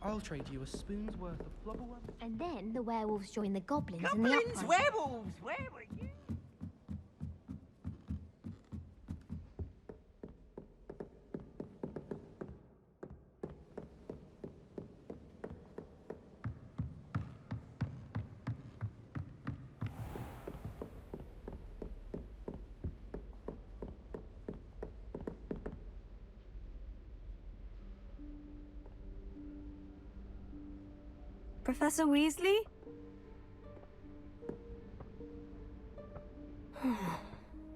I'll trade you a spoon's worth of flubberwub. And then the werewolves join the goblins in the Goblins, uprising. werewolves, where were you? Professor Weasley?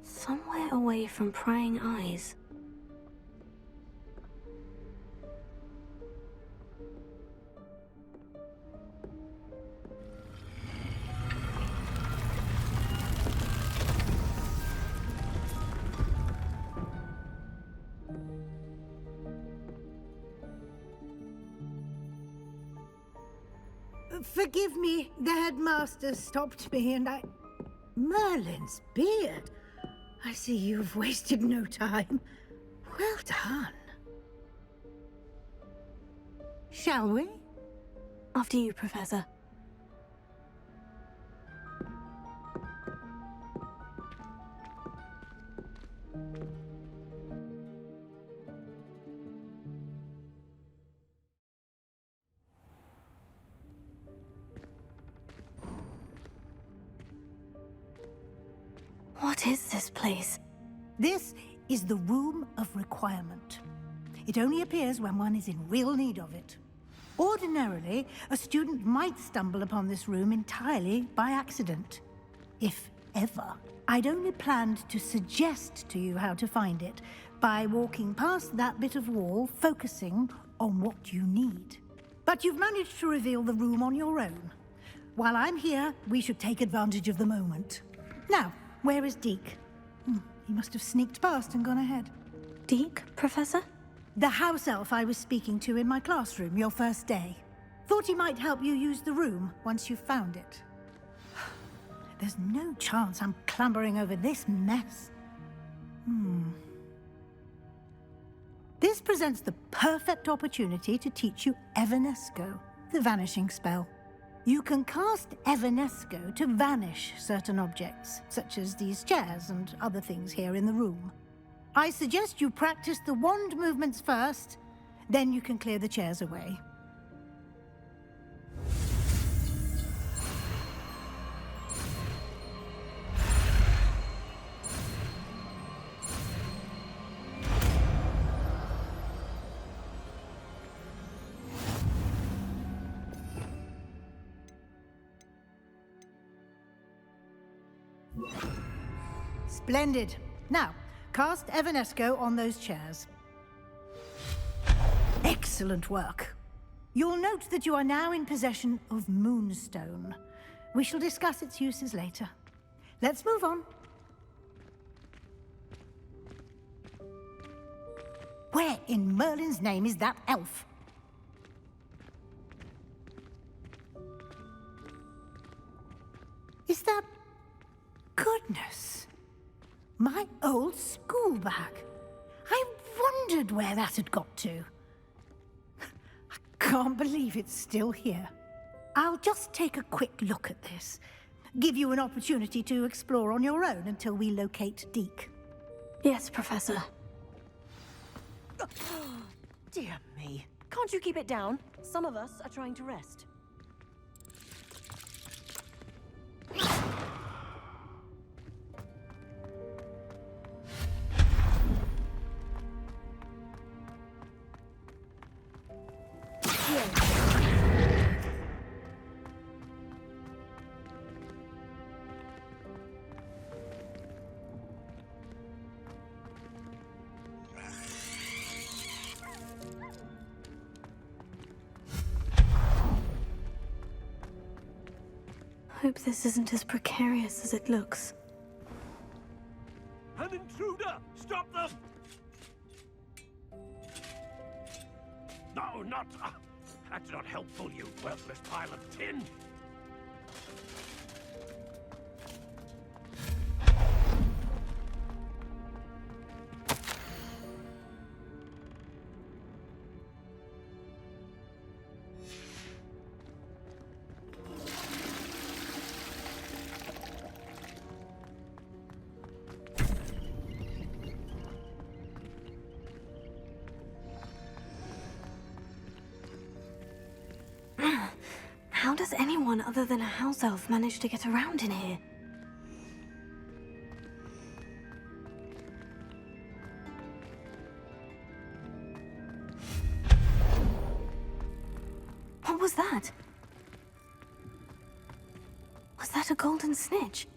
Somewhere away from prying eyes. Forgive me, the headmaster stopped me and I... Merlin's beard! I see you've wasted no time. Well done. Shall we? After you, Professor. What is this place? This is the Room of Requirement. It only appears when one is in real need of it. Ordinarily, a student might stumble upon this room entirely by accident. If ever. I'd only planned to suggest to you how to find it by walking past that bit of wall, focusing on what you need. But you've managed to reveal the room on your own. While I'm here, we should take advantage of the moment. Now, where is Deke? He must have sneaked past and gone ahead. Deke, Professor? The house elf I was speaking to in my classroom your first day. Thought he might help you use the room once you've found it. There's no chance I'm clambering over this mess. This presents the perfect opportunity to teach you Evanesco, the vanishing spell. You can cast Evanesco to vanish certain objects, such as these chairs and other things here in the room. I suggest you practice the wand movements first, then you can clear the chairs away. Splendid. Now, cast Evanesco on those chairs. Excellent work. You'll note that you are now in possession of Moonstone. We shall discuss its uses later. Let's move on. Where in Merlin's name is that elf? Is that... Goodness. My old school bag. I wondered where that had got to. I can't believe it's still here. I'll just take a quick look at this. Give you an opportunity to explore on your own until we locate Deke. Yes, Professor. Dear me. Can't you keep it down? Some of us are trying to rest. Hope this isn't as precarious as it looks. An intruder! Stop them! No, not... that's not helpful, you worthless pile of tin! How does anyone other than a house elf manage to get around in here? What was that? Was that a golden snitch?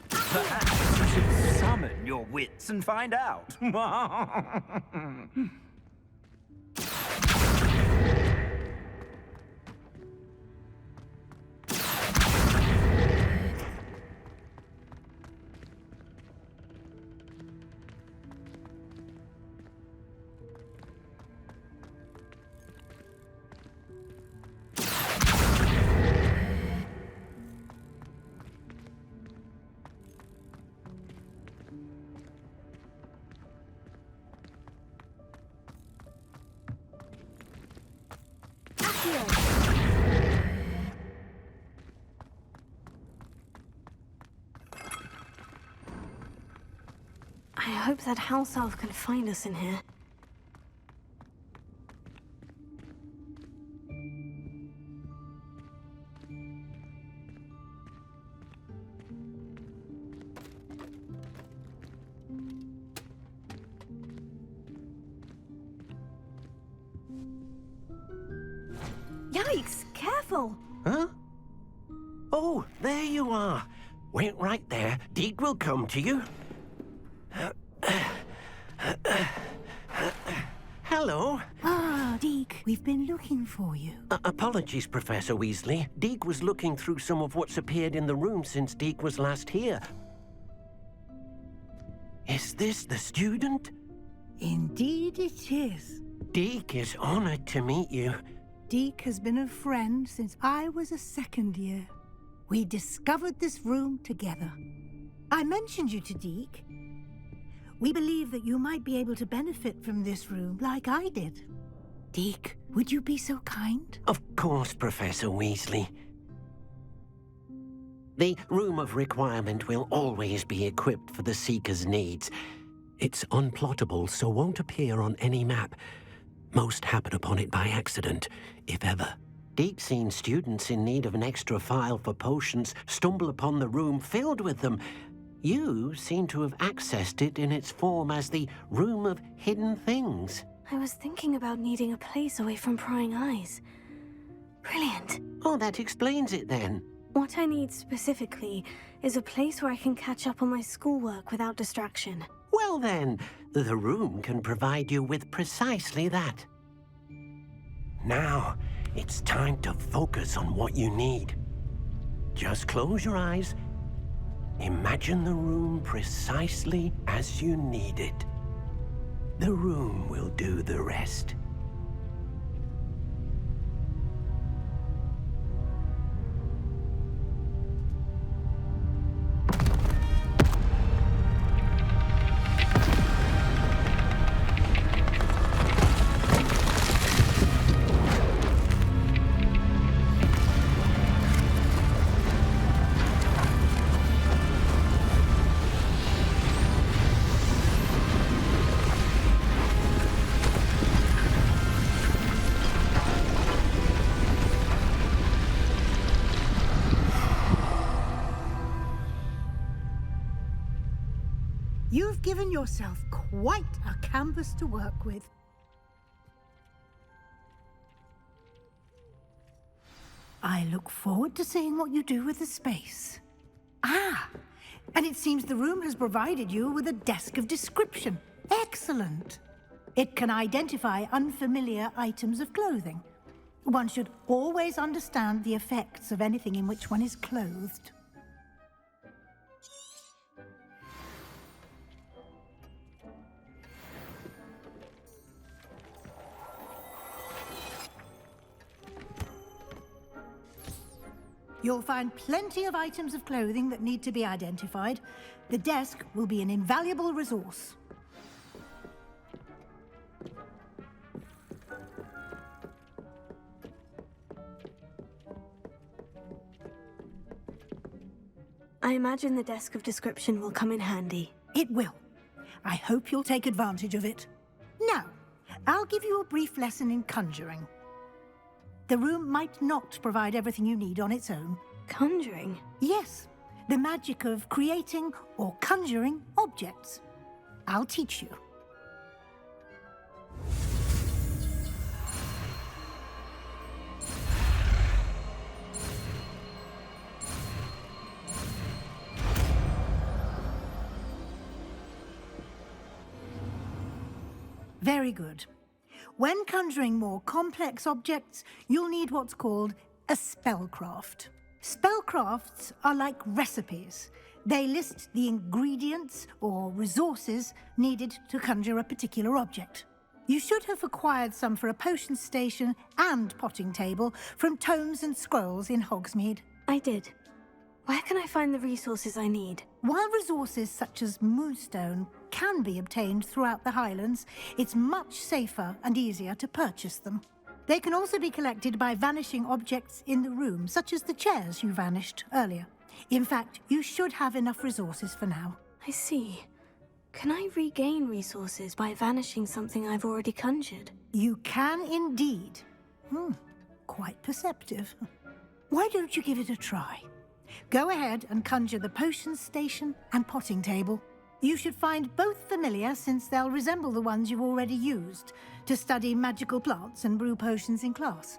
Perhaps you should summon your wits and find out. I hope that house elf can find us in here. Yikes! Careful! Huh? Oh, there you are. Wait right there. Deke will come to you. Hello. Ah, Deke, we've been looking for you. Apologies, Professor Weasley. Deke was looking through some of what's appeared in the room since Deke was last here. Is this the student? Indeed it is. Deke is honored to meet you. Deke has been a friend since I was a second year. We discovered this room together. I mentioned you to Deke. We believe that you might be able to benefit from this room like I did. Deke, would you be so kind? Of course, Professor Weasley. The Room of Requirement will always be equipped for the Seeker's needs. It's unplottable, so won't appear on any map. Most happen upon it by accident, if ever. Deke's seen students in need of an extra file for potions stumble upon the room filled with them. You seem to have accessed it in its form as the Room of Hidden Things. I was thinking about needing a place away from prying eyes. Brilliant. Oh, that explains it then. What I need specifically is a place where I can catch up on my schoolwork without distraction. Well then, the room can provide you with precisely that. Now, it's time to focus on what you need. Just close your eyes. Imagine the room precisely as you need it. The room will do the rest. You've given yourself quite a canvas to work with. I look forward to seeing what you do with the space. Ah, and it seems the room has provided you with a desk of description. Excellent. It can identify unfamiliar items of clothing. One should always understand the effects of anything in which one is clothed. You'll find plenty of items of clothing that need to be identified. The desk will be an invaluable resource. I imagine the desk of description will come in handy. It will. I hope you'll take advantage of it. Now, I'll give you a brief lesson in conjuring. The room might not provide everything you need on its own. Conjuring? Yes, the magic of creating or conjuring objects. I'll teach you. Very good. When conjuring more complex objects, you'll need what's called a spellcraft. Spellcrafts are like recipes. They list the ingredients or resources needed to conjure a particular object. You should have acquired some for a potion station and potting table from tomes and scrolls in Hogsmeade. I did. Where can I find the resources I need? While resources such as moonstone can be obtained throughout the Highlands, it's much safer and easier to purchase them. They can also be collected by vanishing objects in the room, such as the chairs you vanished earlier. In fact, you should have enough resources for now. I see. Can I regain resources by vanishing something I've already conjured? You can indeed. Quite perceptive. Why don't you give it a try? Go ahead and conjure the potion station and potting table. You should find both familiar, since they'll resemble the ones you've already used to study magical plants and brew potions in class.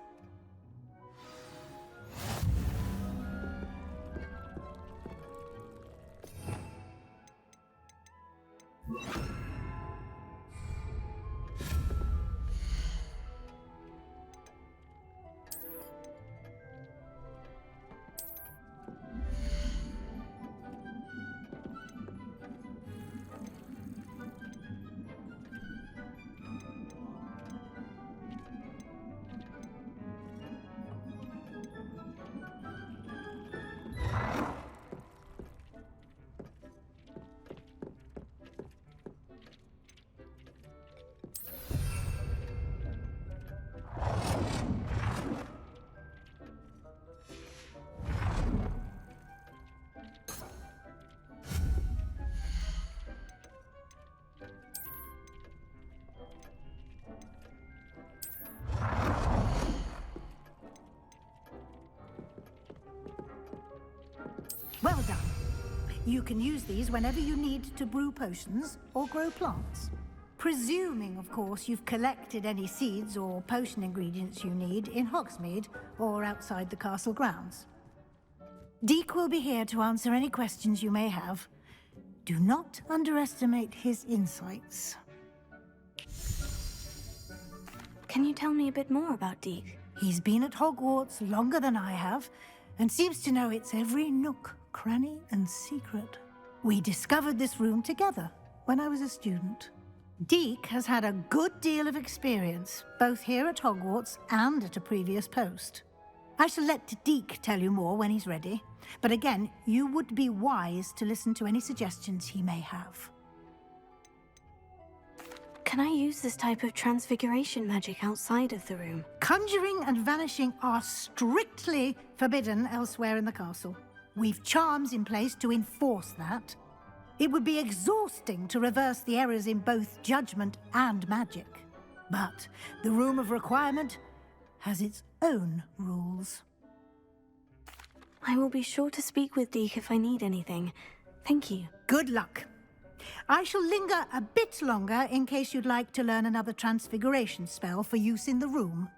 Well done. You can use these whenever you need to brew potions or grow plants. Presuming, of course, you've collected any seeds or potion ingredients you need in Hogsmeade or outside the castle grounds. Deek will be here to answer any questions you may have. Do not underestimate his insights. Can you tell me a bit more about Deek? He's been at Hogwarts longer than I have, and seems to know its every nook, cranny, and secret. We discovered this room together when I was a student. Deek has had a good deal of experience, both here at Hogwarts and at a previous post. I shall let Deek tell you more when he's ready, but again, you would be wise to listen to any suggestions he may have. Can I use this type of transfiguration magic outside of the room? Conjuring and vanishing are strictly forbidden elsewhere in the castle. We've charms in place to enforce that. It would be exhausting to reverse the errors in both judgment and magic. But the Room of Requirement has its own rules. I will be sure to speak with Deek if I need anything. Thank you. Good luck. I shall linger a bit longer in case you'd like to learn another transfiguration spell for use in the room.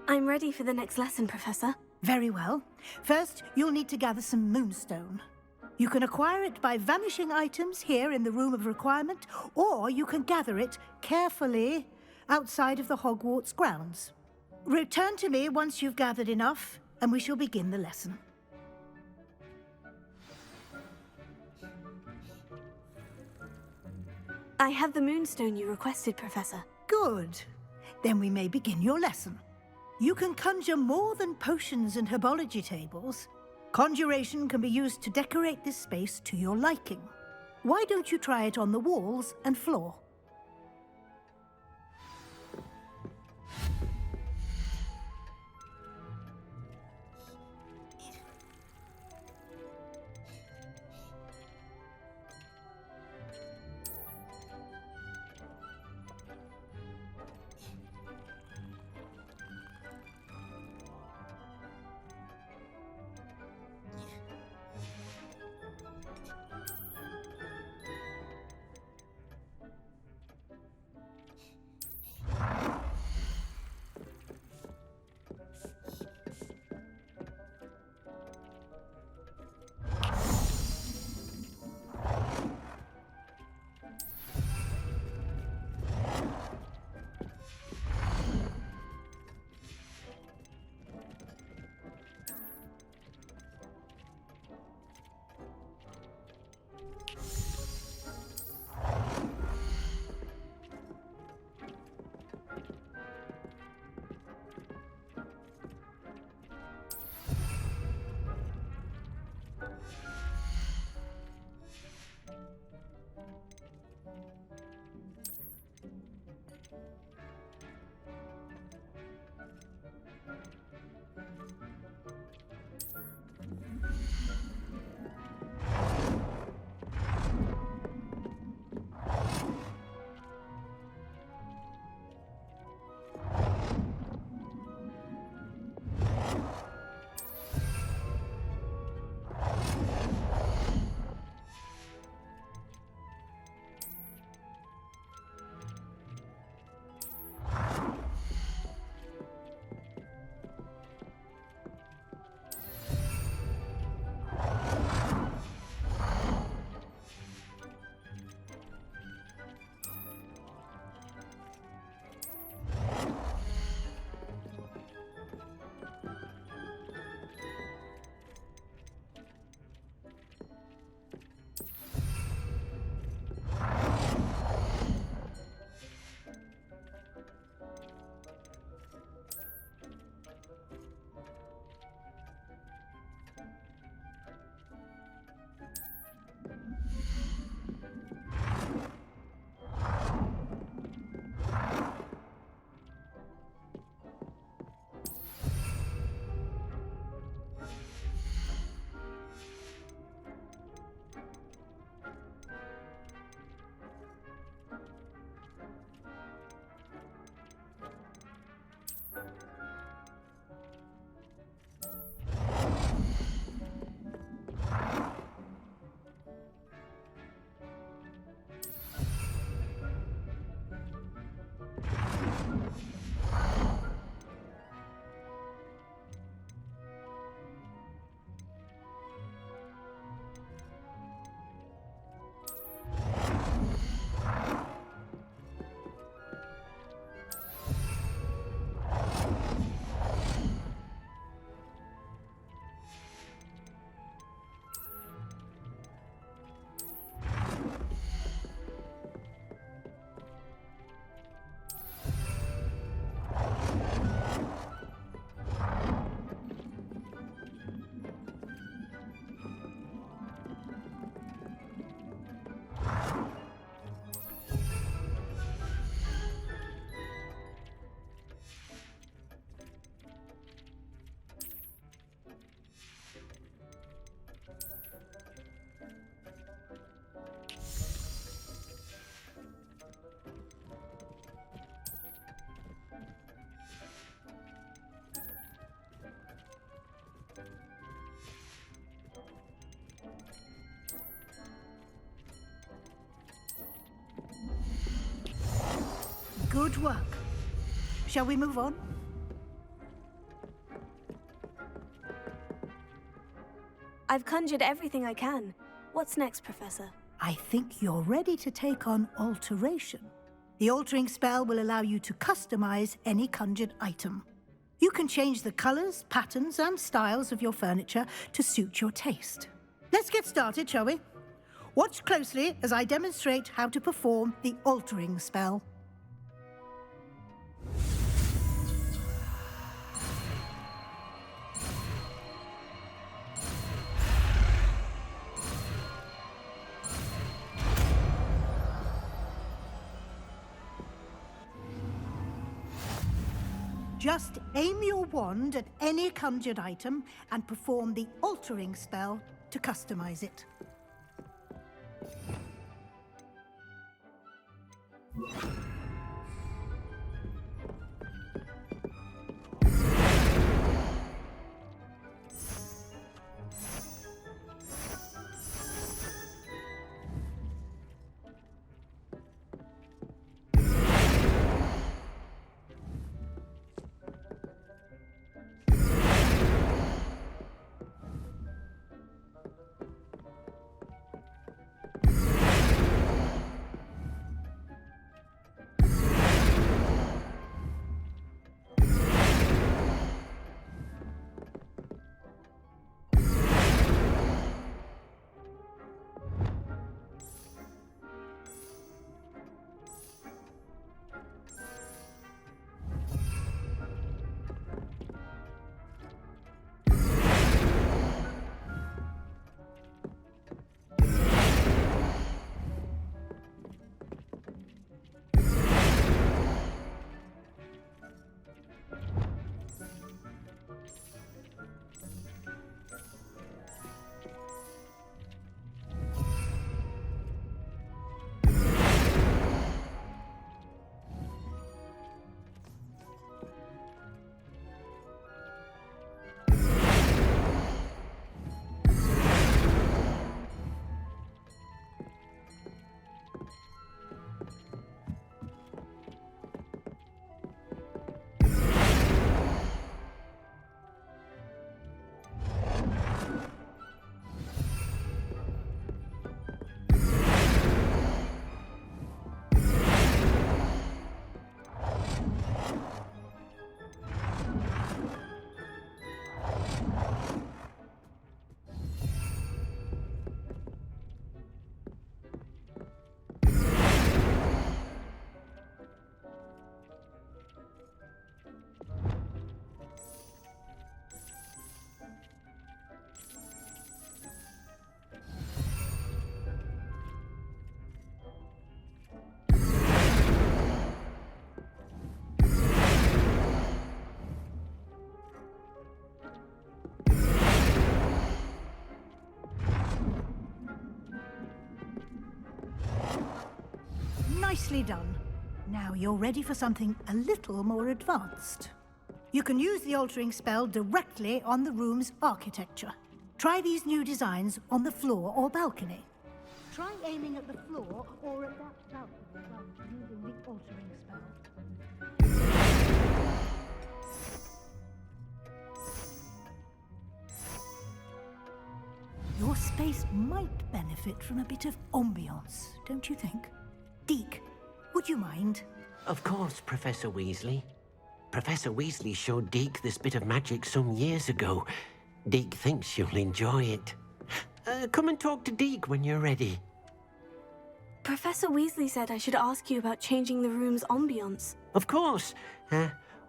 I'm ready for the next lesson, Professor. Very well. First, you'll need to gather some moonstone. You can acquire it by vanishing items here in the Room of Requirement, or you can gather it carefully outside of the Hogwarts grounds. Return to me once you've gathered enough, and we shall begin the lesson. I have the moonstone you requested, Professor. Good. Then we may begin your lesson. You can conjure more than potions and herbology tables. Conjuration can be used to decorate this space to your liking. Why don't you try it on the walls and floor? Good work. Shall we move on? I've conjured everything I can. What's next, Professor? I think you're ready to take on alteration. The altering spell will allow you to customize any conjured item. You can change the colors, patterns, and styles of your furniture to suit your taste. Let's get started, shall we? Watch closely as I demonstrate how to perform the altering spell. Just aim your wand at any conjured item and perform the altering spell to customize it. Nicely done. Now you're ready for something a little more advanced. You can use the altering spell directly on the room's architecture. Try these new designs on the floor or balcony. Try aiming at the floor or at that balcony while using the altering spell. Your space might benefit from a bit of ambiance, don't you think? Deke, would you mind? Of course, Professor Weasley. Professor Weasley showed Deke this bit of magic some years ago. Deke thinks you'll enjoy it. Come and talk to Deke when you're ready. Professor Weasley said I should ask you about changing the room's ambience. Of course.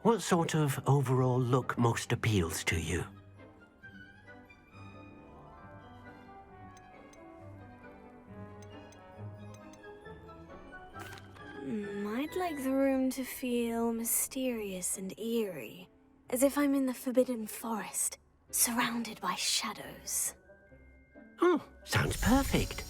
What sort of overall look most appeals to you? I'd like the room to feel mysterious and eerie, as if I'm in the Forbidden Forest, surrounded by shadows. Oh, sounds perfect.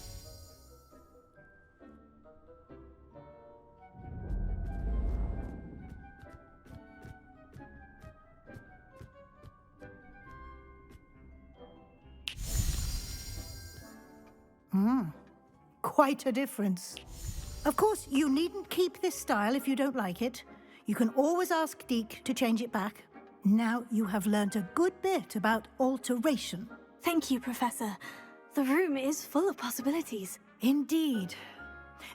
Quite a difference. Of course, you needn't keep this style if you don't like it. You can always ask Deke to change it back. Now you have learnt a good bit about alteration. Thank you, Professor. The room is full of possibilities. Indeed.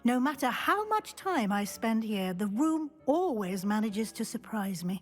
No matter how much time I spend here, the room always manages to surprise me.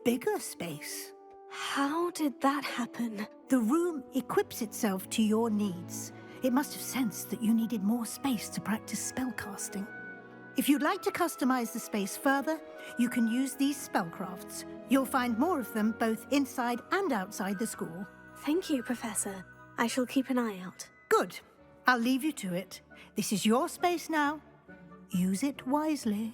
bigger space. How did that happen? The room equips itself to your needs. It must have sensed that you needed more space to practice spellcasting. If you'd like to customize the space further, you can use these spellcrafts. You'll find more of them both inside and outside the school. Thank you, Professor. I shall keep an eye out. Good. I'll leave you to it. This is your space now. Use it wisely.